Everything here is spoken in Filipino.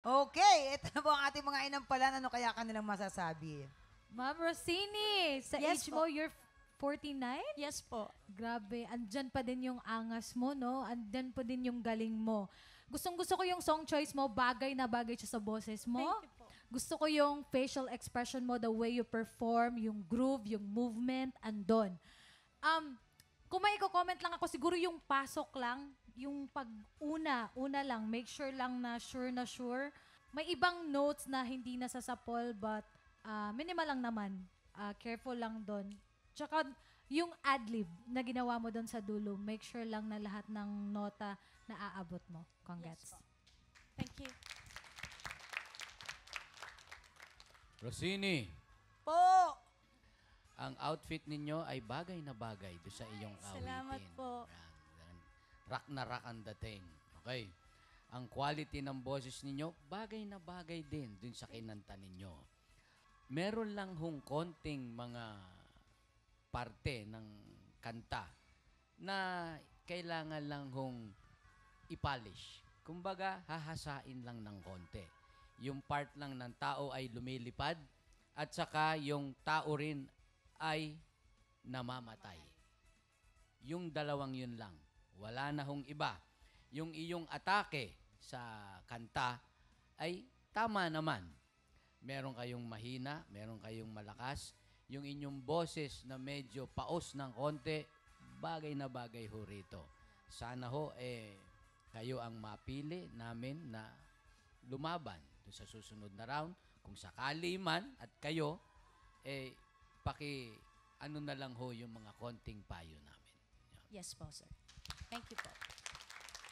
Okay, ito na po ang ating mga inampalan. Ano kaya kanilang masasabi? Ma'am Rosini, sa Yes age po. mo, you're 49? Yes po. Grabe, andyan pa din yung angas mo, no? Andyan pa din yung galing mo. Gustong-gusto ko yung song choice mo, bagay na bagay siya sa boses mo. Thank you po. Gusto ko yung facial expression mo, the way you perform, yung groove, yung movement, andon. Kung may comment lang ako, siguro yung pasok lang, yung una lang, make sure lang na sure. May ibang notes na hindi nasasapol, but minimal lang naman. Careful lang doon. Tsaka yung ad-lib na ginawa mo doon sa dulo, make sure lang na lahat ng nota na aabot mo. Congrats. Yes po. Thank you. Rosini, Po! ang outfit ninyo ay bagay na bagay doon sa iyong awitin. Salamat po. Yan. Rock na rock ang dating. Okay. Ang quality ng boses ninyo, bagay na bagay din dun sa kinanta ninyo. Meron lang hong konting mga parte ng kanta na kailangan lang hong ipolish. Kumbaga, hahasain lang ng konti. Yung part lang ng tao ay lumilipad at saka yung tao rin ay namamatay. Yung dalawang yun lang. Wala na hong iba. Yung iyong atake sa kanta ay tama naman. Meron kayong mahina, meron kayong malakas. Yung inyong boses na medyo paos ng konti, bagay na bagay ho rito. Sana ho, kayo ang mapili namin na lumaban dun sa susunod na round. Kung sakali man at kayo, ano na lang ho yung mga konting payo namin. Yes po, sir. Thank you po.